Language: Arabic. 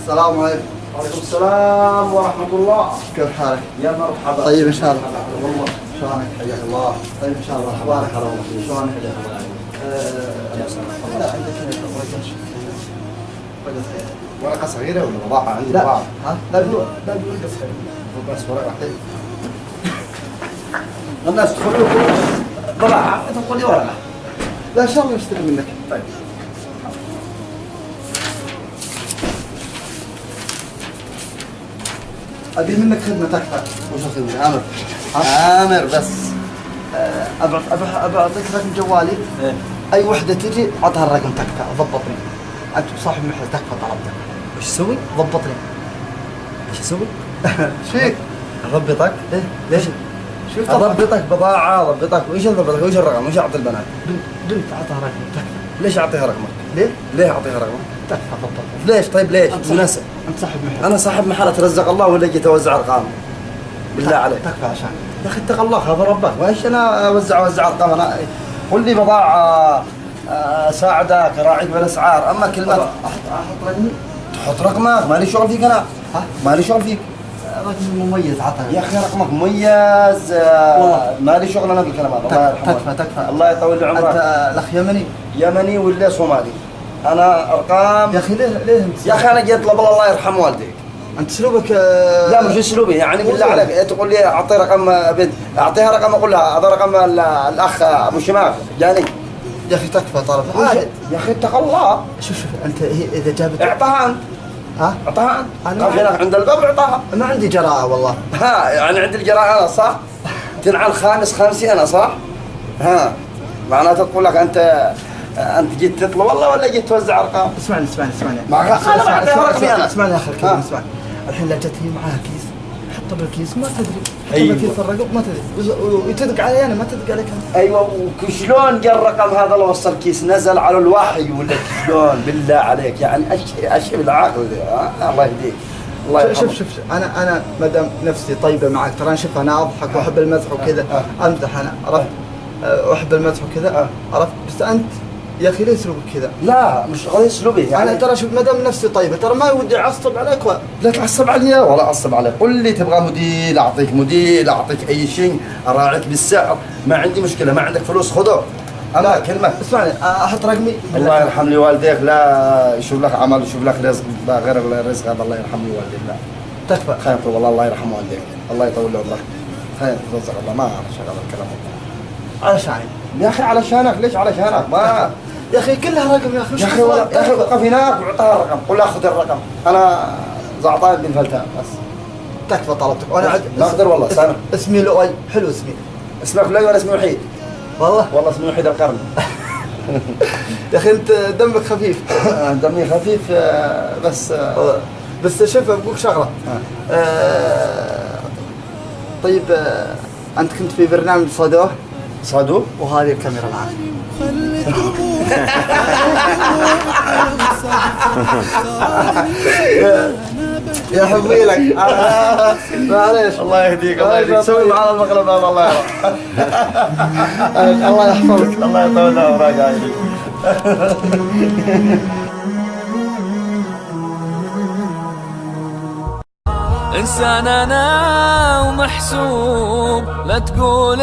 السلام عليكم. وعليكم السلام ورحمة الله. كيف حالك؟ يا مرحبا. طيب إن شاء الله. والله شلونك؟ حياك الله. طيب إن شاء الله. أخبارك على الله؟ شلونك؟ لا عندك ورقة صغيرة ولا بضاعة؟ عندي لا بضاعة. ها؟ لا بيقول صغيرة. بس ورقة واحدة. الناس تدخلوا بضاعة تقول لي ورقة. لا إن شاء الله نشتري منك. طيب. أبي منك خدمة تكفى. وش الخدمة؟ آمر. آمر بس. أبى أعطيك رقم جوالي. إيه. أي وحدة تجي أعطها الرقم تكفى، ضبطني. أنت صاحب محل تكفى طلبتك. وش تسوي؟ ضبطني. وش تسوي؟ ايش فيك؟ أضبطك؟ إيه ليش؟ شوف أضبطك بضاعة، أضبطك وش أضبطك؟ وش الرقم؟ وش أعطي البنات؟ بنت أعطها رقم تكفى. ليش أعطيها رقمك؟ ليه؟ ليه أعطيها رقمك؟ تكفى ضبطني. ليش طيب ليش؟ مناسب. أنت صاحب محل. أنا صاحب محل أترزق الله ولا أجي أوزع أرقام؟ بالله عليك. تكفى عشان. يا أخي اتق الله خاف ربك، وإيش أنا أوزع أرقام؟ أنا قل لي بضاعة أساعدك أراعيك بالأسعار، أما كلمة أحط رقمي. تحط رقمك مالي شغل فيك أنا. ها؟ مالي شغل فيك. رقم مميز عطها. يا أخي رقمك مميز. والله. مالي شغل أنا بالكلام هذا. الله يرحمه. تكفى. الله يطول لي عمرك. أنت الأخ يمني. يمني ولا صومالي؟ أنا أرقام. يا أخي ليه أنت؟ يا أخي أنا جيت أطلب الله يرحم والديك. أنت أسلوبك لا مش اسلوبي، يعني بالله عليك تقول لي اعطي رقم بنت، اعطيها رقم اقول لها هذا رقم الاخ ابو شماغ جاني. يا أخي تكفى طلب عادي. يا اخي اتق الله. شوف أنت هي إذا جابت. اعطاها انت. ها؟ اعطاها انت. أنا في هناك عند الباب اعطاها. ما عندي جراءة والله. ها يعني عندي الجراءة انا صح؟ تنعل خامسي انا صح؟ ها معناته تقول لك انت جيت تطلب والله ولا جيت توزع ارقام؟ اسمعني معك انا بعطيها رقمي انا. اسمعني يا أخي الكريم اسمعني. الحين لو جت هي معاها كيس حطه بالكيس ما تدري. حطه أيوة. بالكيس الرقم ما تدري وتدق علي أنا ما تدق عليك أنت. ايوه وشلون جا الرقم هذا لو وصل كيس نزل على الوحي ولا شلون بالله عليك يعني اشي بالعقل الله يهديك. الله شوف انا ما دام نفسي طيبه معك ترى انا شوف انا اضحك واحب المزح وكذا امزح انا عرفت واحب المزح وكذا عرفت بس انت يا اخي ليه اسلوبك كذا؟ لا مش غير اسلوبي يعني انا ترى شوف ما دام نفسي طيبه ترى ما ودي اعصب عليك لا تعصب علي ولا اعصب عليك. قل لي تبغى مدير اعطيك اي شيء اراعيك بالسعر ما عندي مشكله. ما عندك فلوس خذه. انا كلمه اسمعني احط رقمي. الله يرحم لي والديك لا يشوف لك عمل يشوف لك رزق لا غير الرزق هذا. الله يرحم لي والديك لا تكفى خير والله. الله يرحم والديك الله يطول عمرك. خير رزق الله ما شغل الكلام علشان يا اخي علشانك. ليش علشانك؟ ما يا اخي كلها رقم يا اخي. يا اخي وقف هناك واعطها الرقم قول له خذ الرقم. انا زعطان بن فلتان بس تكفى طلبتك وانا ما اقدر والله سامح. اسمي لؤي حلو اسمي. اسمك لؤي وانا اسمي وحيد. والله اسمي وحيد القرن. يا اخي انت دمك خفيف. دمي خفيف بس شوف بقولك شغله. طيب انت كنت في برنامج صادوه وهذه الكاميرا معك. يا حبي لك معليش. الله يهديك الله يهديك. سوي معنا المقلب هذا الله يرحمه. الله يحفظك. الله يطول عمرك. إنسان أنا ومحسوب لا تقول